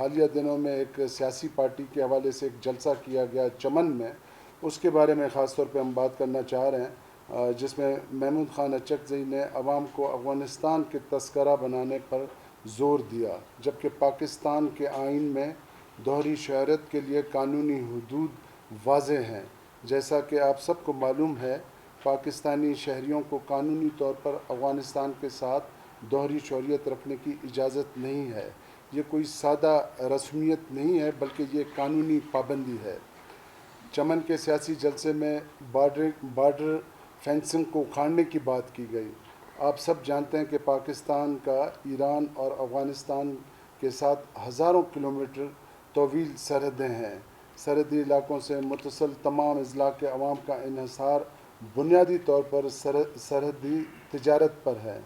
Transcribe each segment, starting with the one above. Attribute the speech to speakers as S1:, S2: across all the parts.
S1: حالیہ دنوں میں ایک سیاسی پارٹی کے حوالے سے ایک جلسہ کیا گیا چمن میں، اس کے بارے میں خاص طور پہ ہم بات کرنا چاہ رہے ہیں، جس میں محمود خان اچکزئی نے عوام کو افغانستان کے تذکرہ بنانے پر زور دیا، جبکہ پاکستان کے آئین میں دوہری شہریت کے لیے قانونی حدود واضح ہیں۔ جیسا کہ آپ سب کو معلوم ہے، پاکستانی شہریوں کو قانونی طور پر افغانستان کے ساتھ دوہری شہریت رکھنے کی اجازت نہیں ہے۔ یہ کوئی سادہ رسمیت نہیں ہے، بلکہ یہ قانونی پابندی ہے۔ چمن کے سیاسی جلسے میں بارڈر فینسنگ کو اکھاڑنے کی بات کی گئی۔ آپ سب جانتے ہیں کہ پاکستان کا ایران اور افغانستان کے ساتھ ہزاروں کلومیٹر طویل سرحدیں ہیں۔ سرحدی علاقوں سے متصل تمام اضلاع کے عوام کا انحصار بنیادی طور پر سرحدی تجارت پر ہے۔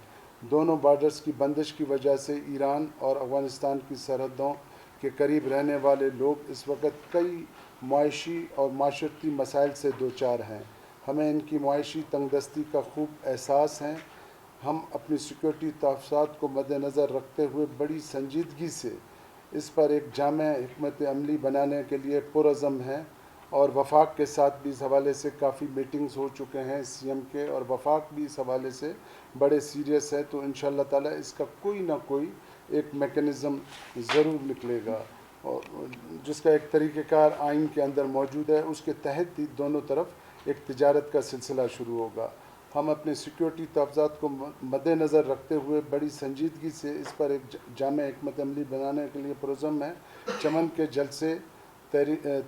S1: دونوں بارڈرز کی بندش کی وجہ سے ایران اور افغانستان کی سرحدوں کے قریب رہنے والے لوگ اس وقت کئی معاشی اور معاشرتی مسائل سے دوچار ہیں۔ ہمیں ان کی معاشی تنگ دستی کا خوب احساس ہے۔ ہم اپنی سیکورٹی تحفظات کو مد نظر رکھتے ہوئے بڑی سنجیدگی سے اس پر ایک جامع حکمت عملی بنانے کے لیے پرعزم ہیں، اور وفاق کے ساتھ بھی اس حوالے سے کافی میٹنگز ہو چکے ہیں سی ایم کے، اور وفاق بھی اس حوالے سے بڑے سیریس ہے۔ تو انشاءاللہ تعالی اس کا کوئی نہ کوئی ایک میکنزم ضرور نکلے گا، اور جس کا ایک طریقہ کار آئین کے اندر موجود ہے۔ اس کے تحت ہی دونوں طرف ایک تجارت کا سلسلہ شروع ہوگا۔ ہم اپنے سیکورٹی تحفظات کو مد نظر رکھتے ہوئے بڑی سنجیدگی سے اس پر ایک جامع حکمت عملی بنانے کے لیے پرعزم ہیں۔ چمن کے جلسے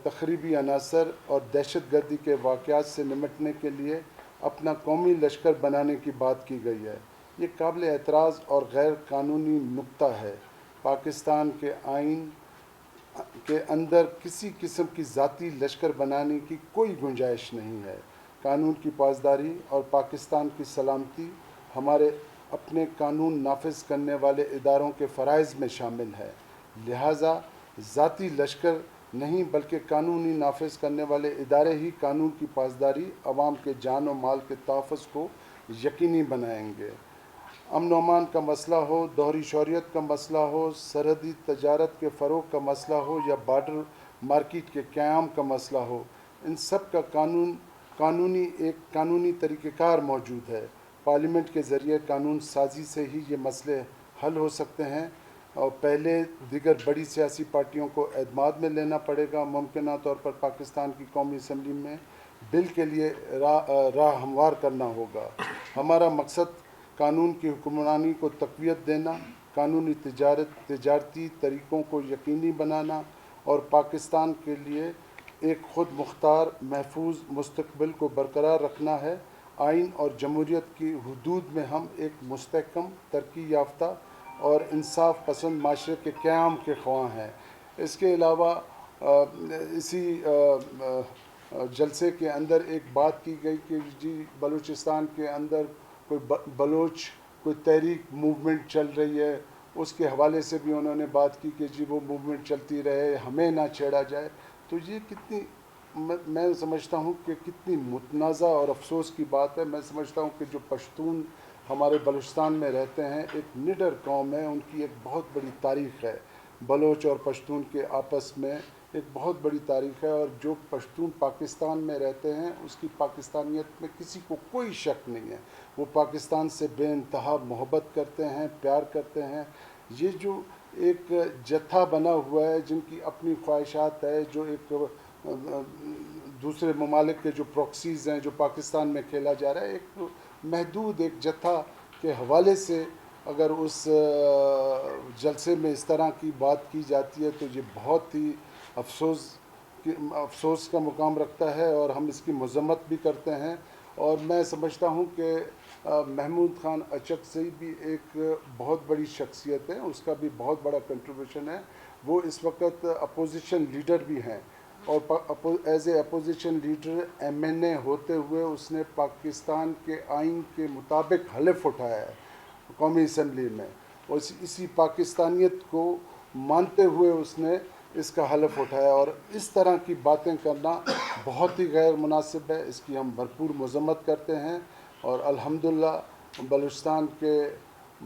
S1: تخریبی عناصر اور دہشت گردی کے واقعات سے نمٹنے کے لیے اپنا قومی لشکر بنانے کی بات کی گئی ہے۔ یہ قابل اعتراض اور غیر قانونی نکتہ ہے۔ پاکستان کے آئین کے اندر کسی قسم کی ذاتی لشکر بنانے کی کوئی گنجائش نہیں ہے۔ قانون کی پاسداری اور پاکستان کی سلامتی ہمارے اپنے قانون نافذ کرنے والے اداروں کے فرائض میں شامل ہے۔ لہٰذا ذاتی لشکر نہیں بلکہ قانونی نافذ کرنے والے ادارے ہی قانون کی پاسداری، عوام کے جان و مال کے تحفظ کو یقینی بنائیں گے۔ امن و امان کا مسئلہ ہو، دوہری شہریت کا مسئلہ ہو، سرحدی تجارت کے فروغ کا مسئلہ ہو یا بارڈر مارکیٹ کے قیام کا مسئلہ ہو، ان سب کا ایک قانونی طریقہ کار موجود ہے۔ پارلیمنٹ کے ذریعے قانون سازی سے ہی یہ مسئلے حل ہو سکتے ہیں، اور پہلے دیگر بڑی سیاسی پارٹیوں کو اعتماد میں لینا پڑے گا۔ ممکنہ طور پر پاکستان کی قومی اسمبلی میں بل کے لیے راہ ہموار کرنا ہوگا۔ ہمارا مقصد قانون کی حکمرانی کو تقویت دینا، قانونی تجارتی طریقوں کو یقینی بنانا اور پاکستان کے لیے ایک خود مختار محفوظ مستقبل کو برقرار رکھنا ہے۔ آئین اور جمہوریت کی حدود میں ہم ایک مستحکم، ترقی یافتہ اور انصاف پسند معاشرے کے قیام کے خواہاں ہیں۔ اس کے علاوہ اسی جلسے کے اندر ایک بات کی گئی کہ جی بلوچستان کے اندر کوئی تحریک موومنٹ چل رہی ہے، اس کے حوالے سے بھی انہوں نے بات کی کہ جی وہ موومنٹ چلتی رہے، ہمیں نہ چھیڑا جائے۔ تو یہ کتنی، میں سمجھتا ہوں کہ کتنی متنازع اور افسوس کی بات ہے۔ میں سمجھتا ہوں کہ جو پشتون ہمارے بلوچستان میں رہتے ہیں، ایک نڈر قوم ہے، ان کی ایک بہت بڑی تاریخ ہے۔ بلوچ اور پشتون کے آپس میں ایک بہت بڑی تاریخ ہے، اور جو پشتون پاکستان میں رہتے ہیں اس کی پاکستانیت میں کسی کو کوئی شک نہیں ہے۔ وہ پاکستان سے بے انتہا محبت کرتے ہیں، پیار کرتے ہیں۔ یہ جو ایک جتھا بنا ہوا ہے جن کی اپنی خواہشات ہے، جو ایک دوسرے ممالک کے جو پروکسیز ہیں جو پاکستان میں کھیلا جا رہا ہے، ایک محدود ایک جتھا کے حوالے سے اگر اس جلسے میں اس طرح کی بات کی جاتی ہے تو یہ بہت ہی افسوس کا مقام رکھتا ہے، اور ہم اس کی مذمت بھی کرتے ہیں۔ اور میں سمجھتا ہوں کہ محمود خان اچکزئی بھی ایک بہت بڑی شخصیت ہے، اس کا بھی بہت بڑا کنٹریبیوشن ہے۔ وہ اس وقت اپوزیشن لیڈر بھی ہیں، اور as a opposition leader M N A ہوتے ہوئے اس نے پاکستان کے آئین کے مطابق حلف اٹھایا ہے قومی اسمبلی میں، اور اسی پاکستانیت کو مانتے ہوئے اس نے اس کا حلف اٹھایا، اور اس طرح کی باتیں کرنا بہت ہی غیر مناسب ہے۔ اس کی ہم بھرپور مذمت کرتے ہیں، اور الحمدللہ بلوچستان کے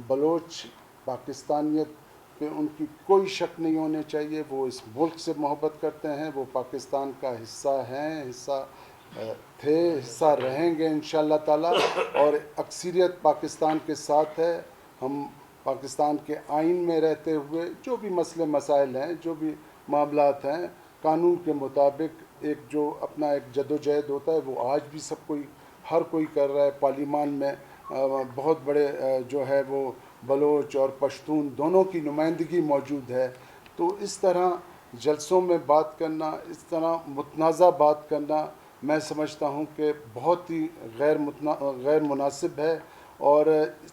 S1: بلوچ پاکستانیت پہ ان کی کوئی شک نہیں ہونے چاہیے. وہ اس ملک سے محبت کرتے ہیں, وہ پاکستان کا حصہ ہیں, حصہ تھے, حصہ رہیں گے انشاءاللہ تعالی, اور اکثریت پاکستان کے ساتھ ہے. ہم پاکستان کے آئین میں رہتے ہوئے جو بھی مسئلے مسائل ہیں, جو بھی معاملات ہیں, قانون کے مطابق ایک جو اپنا ایک جدوجہد ہوتا ہے وہ آج بھی سب کوئی ہر کوئی کر رہا ہے. پارلیمان میں بہت بڑے جو ہے وہ بلوچ اور پشتون دونوں کی نمائندگی موجود ہے. تو اس طرح جلسوں میں بات کرنا, اس طرح متنازع بات کرنا, میں سمجھتا ہوں کہ بہت ہی غیر مناسب ہے, اور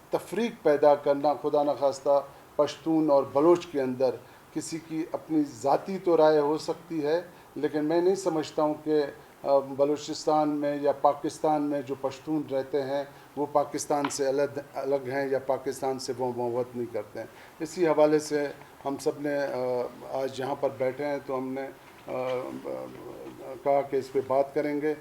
S1: تفریق پیدا کرنا, خدا نخواستہ پشتون اور بلوچ کے اندر کسی کی اپنی ذاتی تو رائے ہو سکتی ہے, لیکن میں نہیں سمجھتا ہوں کہ بلوچستان میں یا پاکستان میں جو پشتون رہتے ہیں وہ پاکستان سے الگ ہیں یا پاکستان سے وہ محبت نہیں کرتے ہیں. اسی حوالے سے ہم سب نے آج یہاں پر بیٹھے ہیں تو ہم نے کہا کہ اس پہ بات کریں گے.